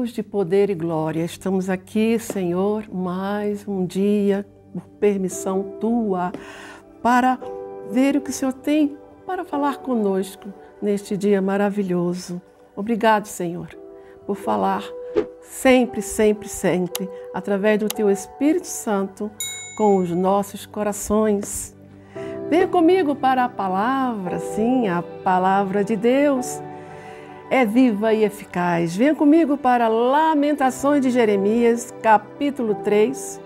Deus de poder e glória, estamos aqui, Senhor, mais um dia, por permissão Tua, para ver o que o Senhor tem para falar conosco neste dia maravilhoso. Obrigado, Senhor, por falar sempre, sempre, sempre, através do Teu Espírito Santo, com os nossos corações. Venha comigo para a palavra, sim, a palavra de Deus é viva e eficaz. Venha comigo para Lamentações de Jeremias, capítulo 3,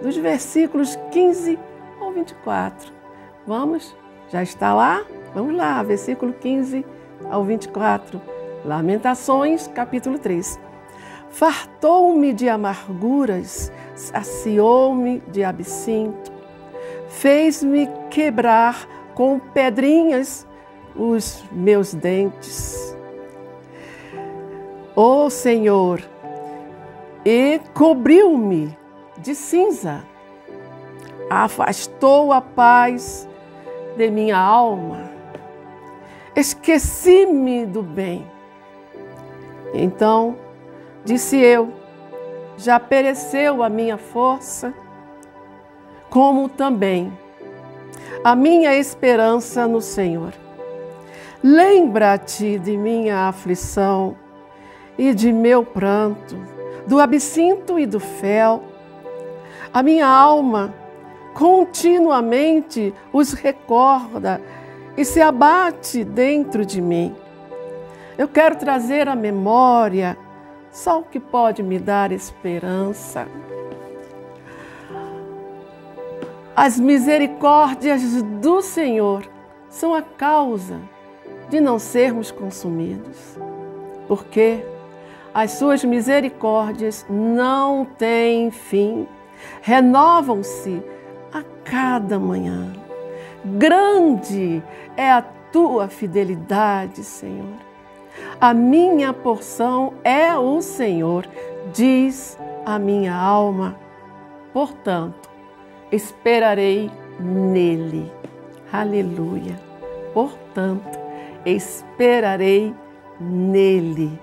dos versículos 15 ao 24. Vamos? Já está lá? Vamos lá, versículo 15 ao 24. Lamentações, capítulo 3. Fartou-me de amarguras, saciou-me de absinto, fez-me quebrar com pedrinhas os meus dentes. Ó Senhor, e cobriu-me de cinza, afastou a paz de minha alma, esqueci-me do bem. Então disse eu, já pereceu a minha força, como também a minha esperança no Senhor. Lembra-te de minha aflição e de meu pranto, do absinto e do fel. A minha alma continuamente os recorda e se abate dentro de mim. Eu quero trazer à memória só o que pode me dar esperança. As misericórdias do Senhor são a causa de não sermos consumidos, porque as suas misericórdias não têm fim, renovam-se a cada manhã. Grande é a tua fidelidade, Senhor. A minha porção é o Senhor, diz a minha alma. Portanto, esperarei nele. Aleluia. Portanto, esperarei nele.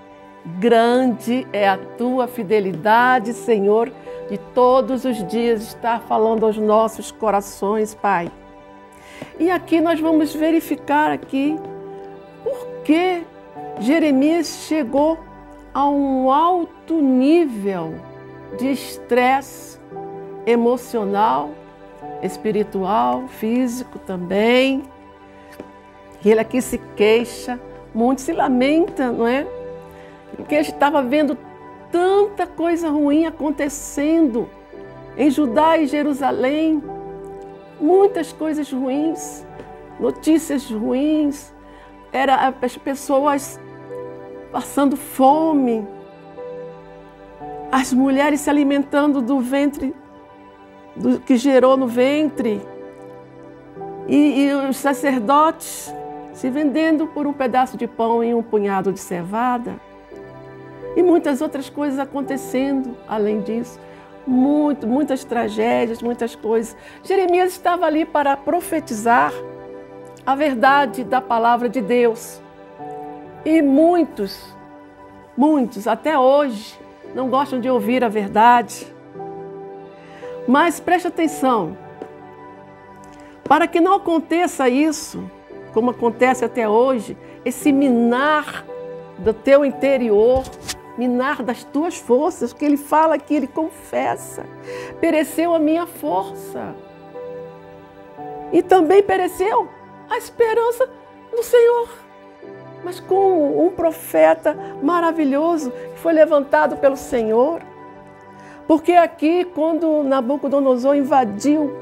Grande é a tua fidelidade, Senhor, de todos os dias estar falando aos nossos corações, Pai. E aqui nós vamos verificar aqui por que Jeremias chegou a um alto nível de estresse emocional, espiritual, físico também. Ele aqui se queixa, muito se lamenta, não é? Porque ele estava vendo tanta coisa ruim acontecendo em Judá e Jerusalém. Muitas coisas ruins, notícias ruins. Era as pessoas passando fome, as mulheres se alimentando do ventre, do que gerou no ventre, e os sacerdotes se vendendo por um pedaço de pão e um punhado de cevada. E muitas outras coisas acontecendo além disso. Muitas tragédias, muitas coisas. Jeremias estava ali para profetizar a verdade da palavra de Deus. E muitos, até hoje, não gostam de ouvir a verdade. Mas preste atenção, para que não aconteça isso, como acontece até hoje, esse minar do teu interior, minar das tuas forças, que ele fala aqui, ele confessa, pereceu a minha força. E também pereceu a esperança do Senhor. Mas com um profeta maravilhoso que foi levantado pelo Senhor. Porque aqui, quando Nabucodonosor invadiu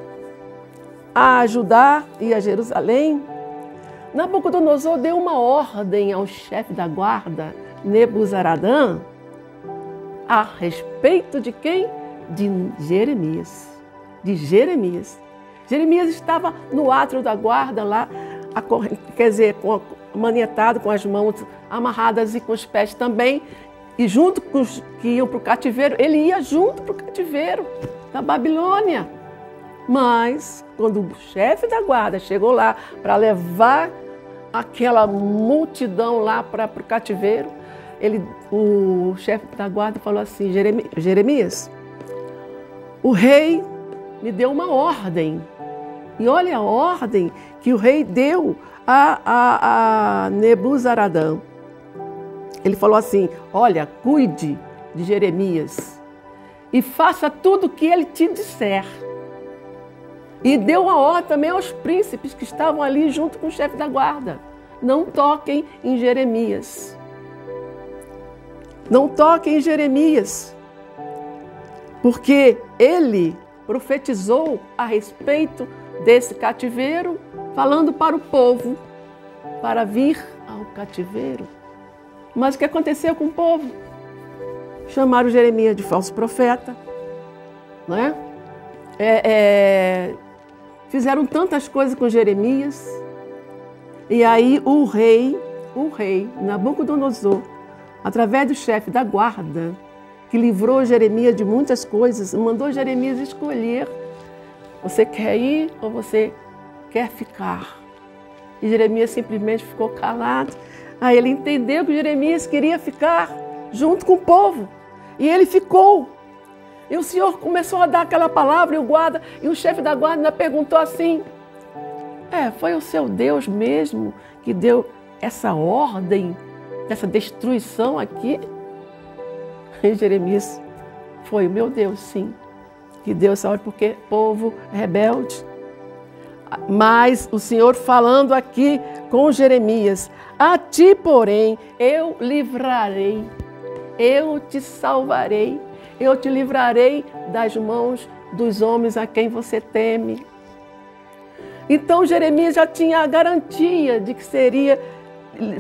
a Judá e a Jerusalém, Nabucodonosor deu uma ordem ao chefe da guarda, Nebuzaradã, a respeito de quem? De Jeremias. De Jeremias. Jeremias estava no átrio da guarda lá, manietado, com as mãos amarradas e com os pés também, e junto com os que iam para o cativeiro, ele ia junto para o cativeiro da Babilônia. Mas, quando o chefe da guarda chegou lá para levar aquela multidão lá para o cativeiro, o chefe da guarda falou assim, Jeremias, o rei me deu uma ordem. E olha a ordem que o rei deu a Nebuzaradã. Ele falou assim, olha, cuide de Jeremias e faça tudo o que ele te disser. E deu uma ordem também aos príncipes que estavam ali junto com o chefe da guarda. Não toquem em Jeremias. Não toquem em Jeremias. Porque ele profetizou a respeito desse cativeiro, falando para o povo, para vir ao cativeiro. Mas o que aconteceu com o povo? Chamaram Jeremias de falso profeta, não é? Fizeram tantas coisas com Jeremias. E aí o rei Nabucodonosor, através do chefe da guarda, que livrou Jeremias de muitas coisas, mandou Jeremias escolher, você quer ir ou você quer ficar? E Jeremias simplesmente ficou calado. Aí ele entendeu que Jeremias queria ficar junto com o povo. E ele ficou. E o Senhor começou a dar aquela palavra e o chefe da guarda ainda perguntou assim, foi o seu Deus mesmo que deu essa ordem, essa destruição aqui? E Jeremias, foi o meu Deus, sim, que deu essa ordem, porque povo rebelde. Mas o Senhor falando aqui com Jeremias, a ti, porém, eu livrarei, eu te salvarei, eu te livrarei das mãos dos homens a quem você teme. Então Jeremias já tinha a garantia de que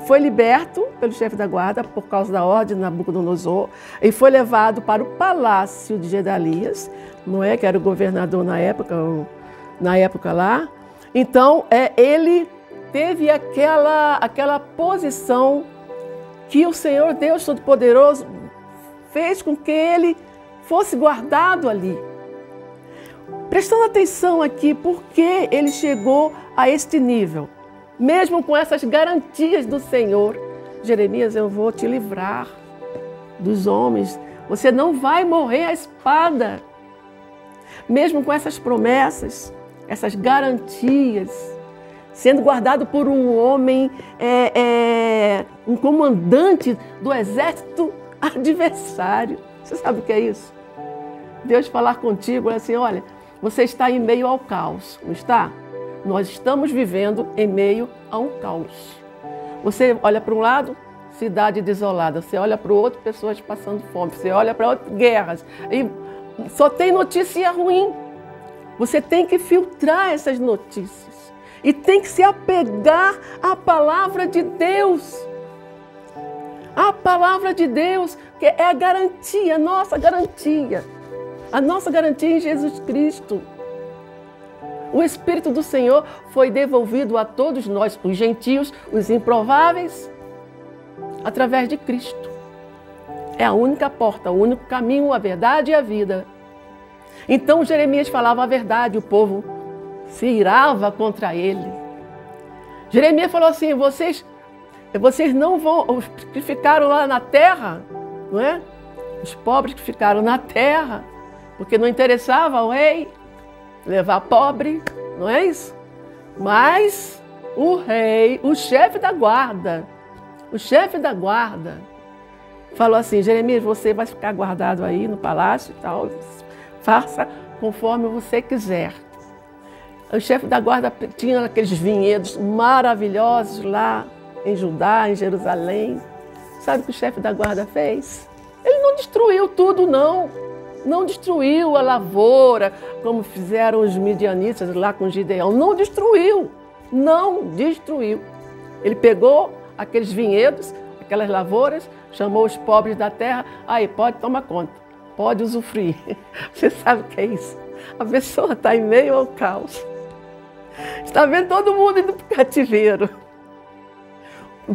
foi liberto pelo chefe da guarda por causa da ordem de Nabucodonosor e foi levado para o palácio de Gedalias, não é, que era o governador na época lá. Então ele teve aquela posição que o Senhor Deus Todo-Poderoso fez com que ele fosse guardado ali. Prestando atenção aqui, por que ele chegou a este nível? Mesmo com essas garantias do Senhor, Jeremias, eu vou te livrar dos homens, você não vai morrer à espada. Mesmo com essas promessas, essas garantias, sendo guardado por um homem, um comandante do exército adversário. Você sabe o que é isso? Deus falar contigo assim, olha, você está em meio ao caos, não está? Nós estamos vivendo em meio a um caos. Você olha para um lado, cidade desolada. Você olha para o outro, pessoas passando fome. Você olha para outro, guerras. E só tem notícia ruim. Você tem que filtrar essas notícias. E tem que se apegar à palavra de Deus. A palavra de Deus, que é a garantia, a nossa garantia. A nossa garantia em Jesus Cristo. O Espírito do Senhor foi devolvido a todos nós, os gentios, os improváveis, através de Cristo. É a única porta, o único caminho, a verdade e a vida. Então Jeremias falava a verdade, o povo se irava contra ele. Jeremias falou assim, vocês não vão, os que ficaram lá na terra, não é? Os pobres que ficaram na terra, porque não interessava ao rei levar pobre, não é isso? Mas o rei, o chefe da guarda, falou assim, Jeremias, você vai ficar guardado aí no palácio e tal, faça conforme você quiser. O chefe da guarda tinha aqueles vinhedos maravilhosos lá em Judá, em Jerusalém. Sabe o que o chefe da guarda fez? Ele não destruiu tudo, não. Não destruiu a lavoura, como fizeram os midianitas lá com Gideão. Não destruiu. Não destruiu. Ele pegou aqueles vinhedos, aquelas lavouras, chamou os pobres da terra. Aí, pode tomar conta, pode usufruir. Você sabe o que é isso? A pessoa está em meio ao caos. Está vendo todo mundo indo para o cativeiro.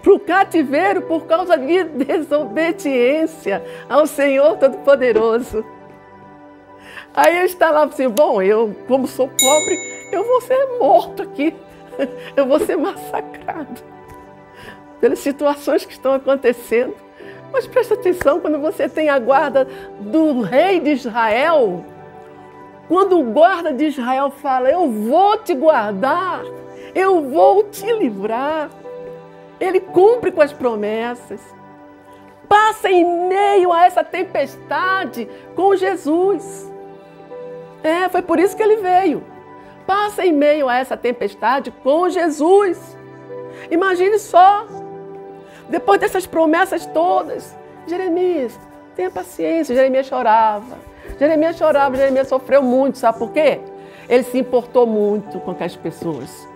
Para o cativeiro por causa de desobediência ao Senhor Todo-Poderoso. Aí ele está lá assim, bom, eu, como sou pobre, eu vou ser morto aqui. Eu vou ser massacrado pelas situações que estão acontecendo. Mas presta atenção, quando você tem a guarda do rei de Israel, quando o guarda de Israel fala, eu vou te guardar, eu vou te livrar, ele cumpre com as promessas. Passa em meio a essa tempestade com Jesus. Foi por isso que ele veio. Passa em meio a essa tempestade com Jesus. Imagine só, depois dessas promessas todas, Jeremias, tenha paciência. Jeremias chorava, Jeremias sofreu muito, sabe por quê? Ele se importou muito com aquelas pessoas.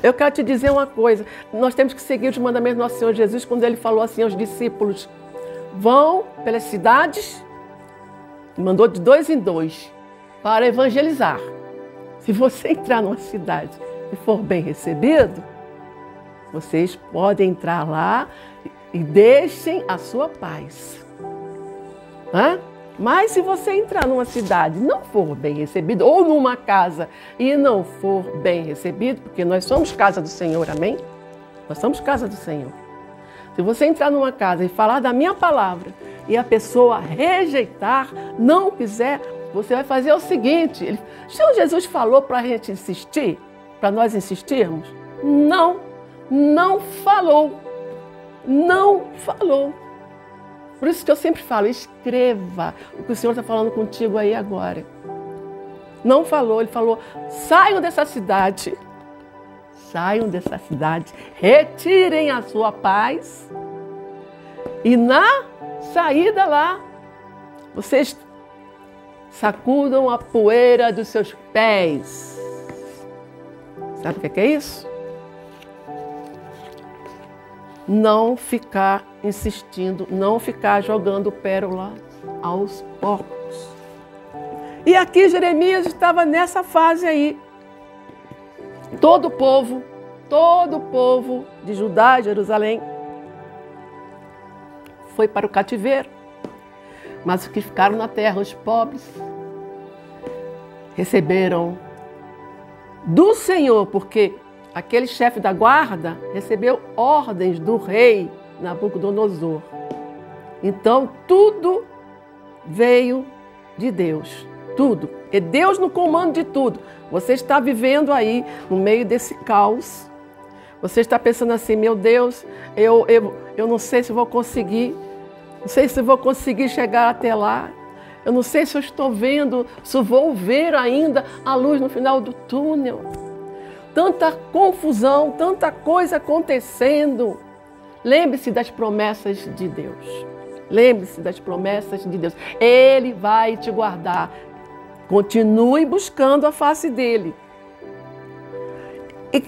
Eu quero te dizer uma coisa, nós temos que seguir os mandamentos do nosso Senhor Jesus, quando ele falou assim aos discípulos, vão pelas cidades, mandou de 2 em 2, para evangelizar. Se você entrar numa cidade e for bem recebido, vocês podem entrar lá e deixem a sua paz. Mas se você entrar numa cidade e não for bem recebido, ou numa casa e não for bem recebido, porque nós somos casa do Senhor, amém? Nós somos casa do Senhor. Se você entrar numa casa e falar da minha palavra e a pessoa rejeitar, não quiser, você vai fazer o seguinte, o Senhor Jesus falou para a gente insistir, para nós insistirmos? Não falou. Por isso que eu sempre falo, escreva o que o Senhor está falando contigo aí agora. Não falou, ele falou, saiam dessa cidade, retirem a sua paz e na saída lá, vocês sacudam a poeira dos seus pés. Sabe o que é isso? Não ficar insistindo, não ficar jogando pérola aos porcos. E aqui Jeremias estava nessa fase aí. Todo o povo de Judá e Jerusalém foi para o cativeiro. Mas os que ficaram na terra, os pobres, receberam do Senhor, porque aquele chefe da guarda recebeu ordens do rei Nabucodonosor. Então, tudo veio de Deus. Tudo. É Deus no comando de tudo. Você está vivendo aí, no meio desse caos. Você está pensando assim, meu Deus, eu não sei se vou conseguir. Não sei se vou conseguir chegar até lá. Eu não sei se eu estou vendo, se eu vou ver ainda a luz no final do túnel. Tanta confusão, tanta coisa acontecendo. Lembre-se das promessas de Deus. Lembre-se das promessas de Deus. Ele vai te guardar. Continue buscando a face dele.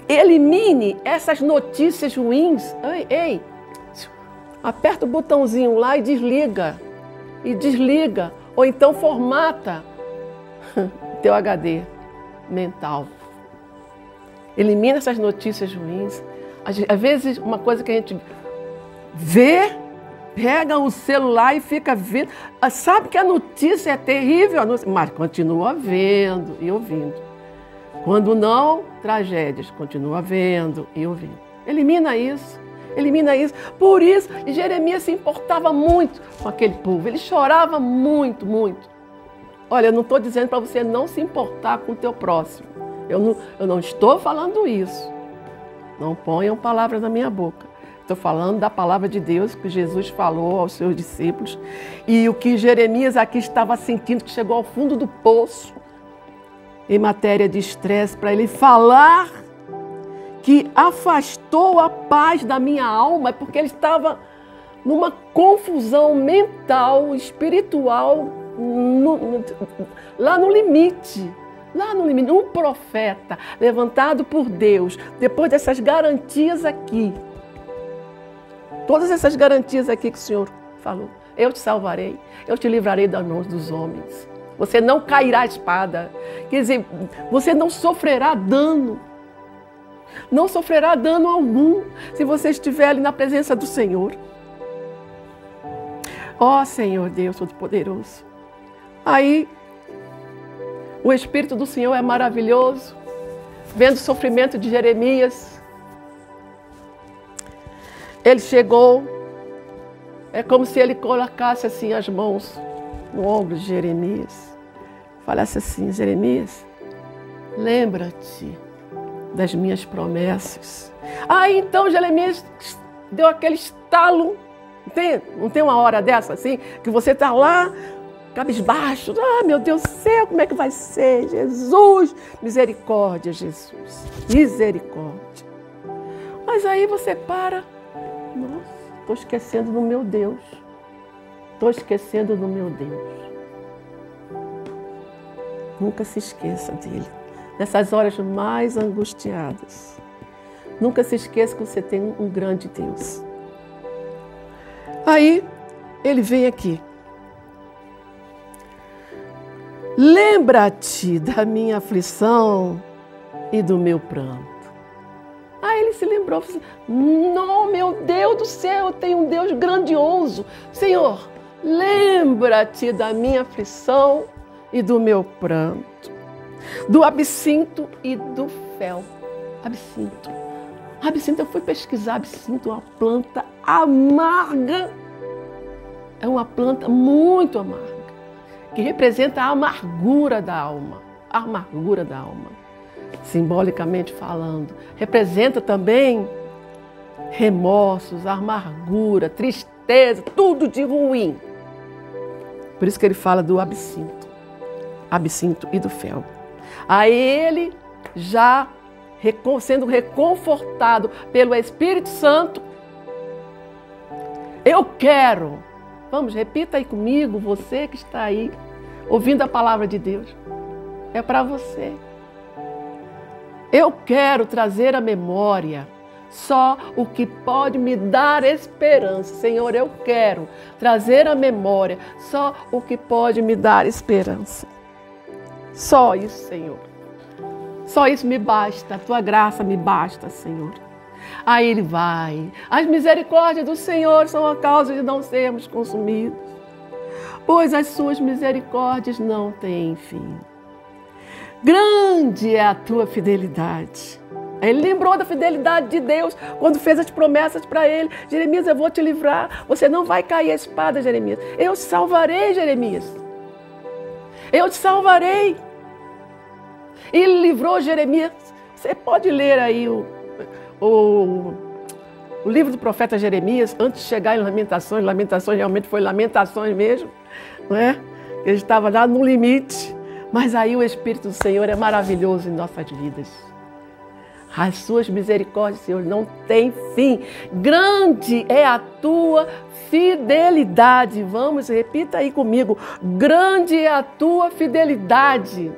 Elimine essas notícias ruins. Ei, aperta o botãozinho lá e desliga. Ou então formata teu HD mental. Elimina essas notícias ruins. Às vezes, uma coisa que a gente vê, pega o celular e fica vendo. Sabe que a notícia é terrível, mas continua vendo e ouvindo. Quando não, tragédias, continua vendo e ouvindo. Elimina isso. Por isso, Jeremias se importava muito com aquele povo. Ele chorava muito. Olha, eu não estou dizendo para você não se importar com o teu próximo. Eu não estou falando isso. Não ponham palavras na minha boca. Estou falando da palavra de Deus que Jesus falou aos seus discípulos. E o que Jeremias aqui estava sentindo, que chegou ao fundo do poço, em matéria de estresse, para ele falar que afastou a paz da minha alma, porque ele estava numa confusão mental, espiritual, lá no limite. Um profeta levantado por Deus, depois dessas garantias aqui, todas essas garantias aqui que o Senhor falou, eu te salvarei, eu te livrarei das mãos dos homens, você não cairá a espada, quer dizer, você não sofrerá dano algum, se você estiver ali na presença do Senhor. Ó Senhor Deus Todo-Poderoso, aí o Espírito do Senhor é maravilhoso, vendo o sofrimento de Jeremias. Ele chegou É como se ele colocasse assim as mãos no ombro de Jeremias. Falasse assim: Jeremias, lembra-te das minhas promessas. Aí então Jeremias deu aquele estalo. Não tem uma hora dessa assim, que você está lá, cabisbaixo. Ah, meu Deus do céu, como é que vai ser? Jesus, misericórdia, Jesus, misericórdia. Mas aí você para. Nossa, estou esquecendo do meu Deus. Estou esquecendo do meu Deus. Nunca se esqueça dele. Nessas horas mais angustiadas. Nunca se esqueça que você tem um grande Deus. Aí, ele vem aqui. Lembra-te da minha aflição e do meu pranto. Aí ele se lembrou, falou assim: não, meu Deus do céu, eu tenho um Deus grandioso. Senhor, lembra-te da minha aflição e do meu pranto, do absinto e do fel. Absinto. Absinto, eu fui pesquisar absinto, uma planta amarga. É uma planta muito amarga, que representa a amargura da alma. A amargura da alma, simbolicamente falando. Representa também remorsos, amargura, tristeza, tudo de ruim. Por isso que ele fala do absinto e do fel. Aí ele já sendo reconfortado pelo Espírito Santo, eu quero, vamos, repita aí comigo, você que está aí, ouvindo a palavra de Deus, é para você. Eu quero trazer à memória só o que pode me dar esperança. Senhor, eu quero trazer à memória só o que pode me dar esperança. Só isso, Senhor. Só isso me basta, a tua graça me basta, Senhor. Aí ele vai. As misericórdias do Senhor são a causa de não sermos consumidos, pois as suas misericórdias não têm fim. Grande é a tua fidelidade. Ele lembrou da fidelidade de Deus quando fez as promessas para ele. Jeremias, eu vou te livrar. Você não vai cair a espada, Jeremias. Eu te salvarei, Jeremias. Eu te salvarei. Ele livrou Jeremias. Você pode ler aí o livro do profeta Jeremias, antes de chegar em Lamentações. Lamentações realmente foi Lamentações mesmo, não é? Ele estava lá no limite. Mas aí o Espírito do Senhor é maravilhoso em nossas vidas. As suas misericórdias, Senhor, não têm fim. Grande é a tua fidelidade. Vamos, repita aí comigo. Grande é a tua fidelidade.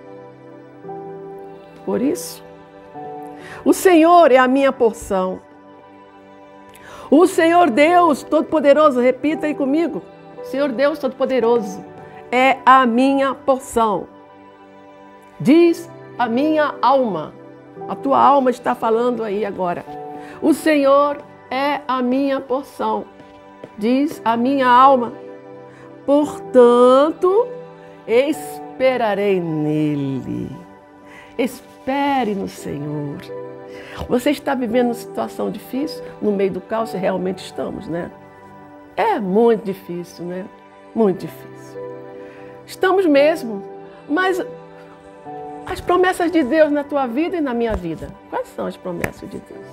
Por isso, o Senhor é a minha porção. O Senhor Deus Todo-Poderoso, repita aí comigo. O Senhor Deus Todo-Poderoso é a minha porção. Diz a minha alma. A tua alma está falando aí agora. O Senhor é a minha porção. Diz a minha alma. Portanto, esperarei nele. Espere no Senhor. Você está vivendo uma situação difícil? No meio do caos, realmente estamos, né? É muito difícil, né? Muito difícil. Estamos mesmo. Mas as promessas de Deus na tua vida e na minha vida, quais são as promessas de Deus?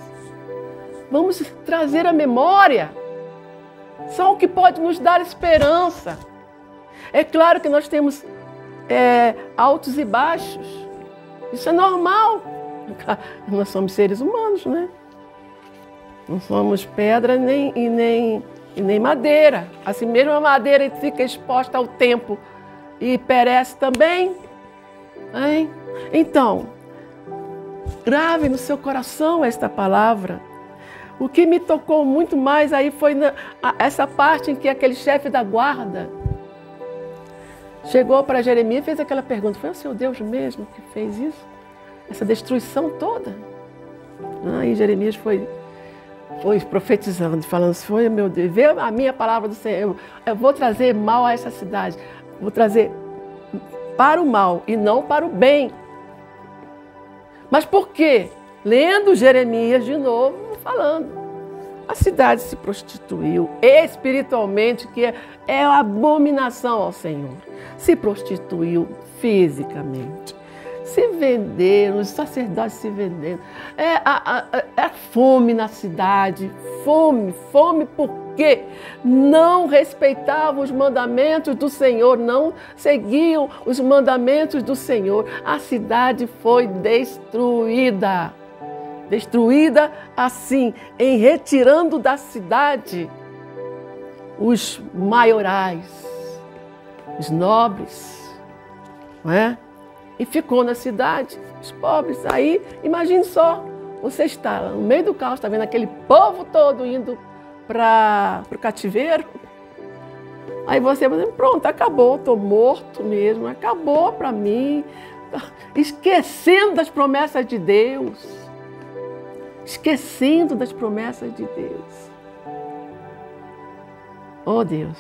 Vamos trazer à memória só o que pode nos dar esperança. É claro que nós temos altos e baixos. Isso é normal. Nós somos seres humanos, né? Não somos pedra e nem madeira. Assim mesmo a madeira fica exposta ao tempo e perece também. Hein? Então, grave no seu coração esta palavra. O que me tocou muito mais aí foi essa parte em que aquele chefe da guarda chegou para Jeremias e fez aquela pergunta: foi o seu Deus mesmo que fez isso? Essa destruição toda? Aí Jeremias foi profetizando, falando: foi meu Deus, vê a minha palavra do Senhor, eu vou trazer mal a essa cidade, vou trazer para o mal e não para o bem. Mas por quê? Lendo Jeremias de novo, falando. A cidade se prostituiu espiritualmente, que é a abominação ao Senhor. Se prostituiu fisicamente. Se venderam, os sacerdotes se vendendo. É fome na cidade, fome porque não respeitavam os mandamentos do Senhor, não seguiam os mandamentos do Senhor. A cidade foi destruída. Destruída assim, em retirando da cidade os maiorais, os nobres, não é? E ficou na cidade os pobres. Aí, imagine só, você está no meio do caos, está vendo aquele povo todo indo para o cativeiro. Aí você vai dizer, pronto, acabou, estou morto mesmo, acabou para mim. Esquecendo das promessas de Deus. Esquecendo das promessas de Deus. Oh Deus,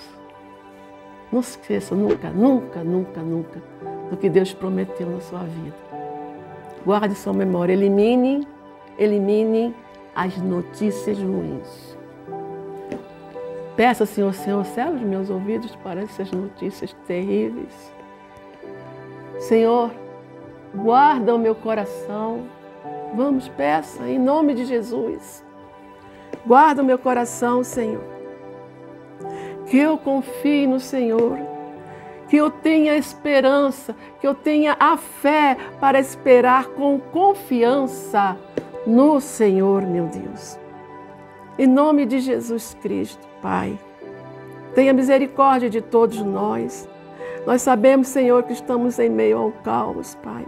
não se esqueça nunca do que Deus prometeu na sua vida. Guarde sua memória, elimine as notícias ruins. Peça, Senhor, cela os meus ouvidos para essas notícias terríveis. Senhor, guarda o meu coração. Vamos, peça, em nome de Jesus. Guarda o meu coração, Senhor. Que eu confie no Senhor. Que eu tenha esperança, que eu tenha a fé para esperar com confiança no Senhor, meu Deus. Em nome de Jesus Cristo, Pai. Tenha misericórdia de todos nós. Nós sabemos, Senhor, que estamos em meio ao caos, Pai.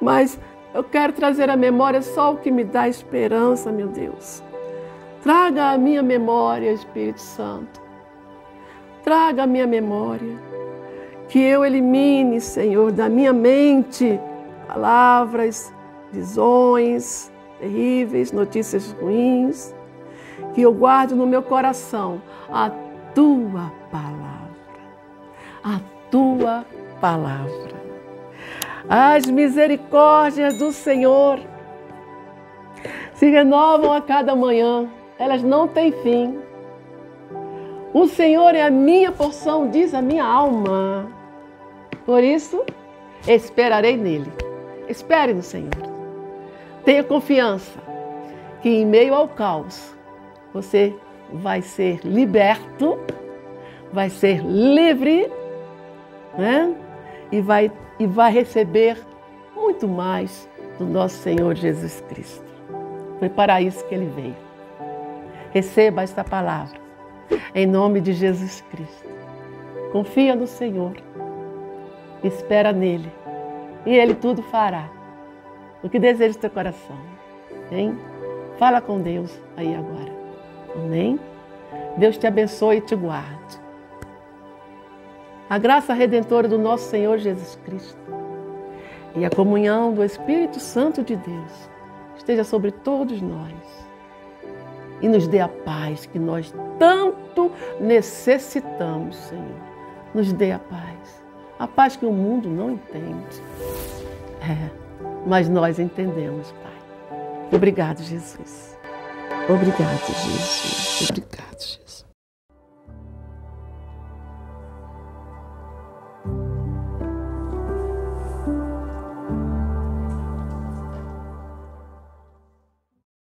Mas eu quero trazer à memória só o que me dá esperança, meu Deus. Traga à minha memória, Espírito Santo. Traga à minha memória. Que eu elimine, Senhor, da minha mente palavras, visões terríveis, notícias ruins. Que eu guarde no meu coração a Tua palavra. A Tua palavra. As misericórdias do Senhor se renovam a cada manhã, elas não têm fim. O Senhor é a minha porção, diz a minha alma. Por isso, esperarei nele. Espere no Senhor. Tenha confiança que em meio ao caos, você vai ser liberto, vai ser livre, né? E vai receber muito mais do nosso Senhor Jesus Cristo. Foi para isso que Ele veio. Receba esta palavra, em nome de Jesus Cristo. Confia no Senhor, espera nele, e Ele tudo fará. O que deseja o teu coração, hein? Fala com Deus aí agora, amém? Deus te abençoe e te guarde. A graça redentora do nosso Senhor Jesus Cristo e a comunhão do Espírito Santo de Deus esteja sobre todos nós e nos dê a paz que nós tanto necessitamos, Senhor. Nos dê a paz que o mundo não entende. Mas nós entendemos, Pai. Obrigado, Jesus. Obrigado, Jesus. Obrigado, Jesus.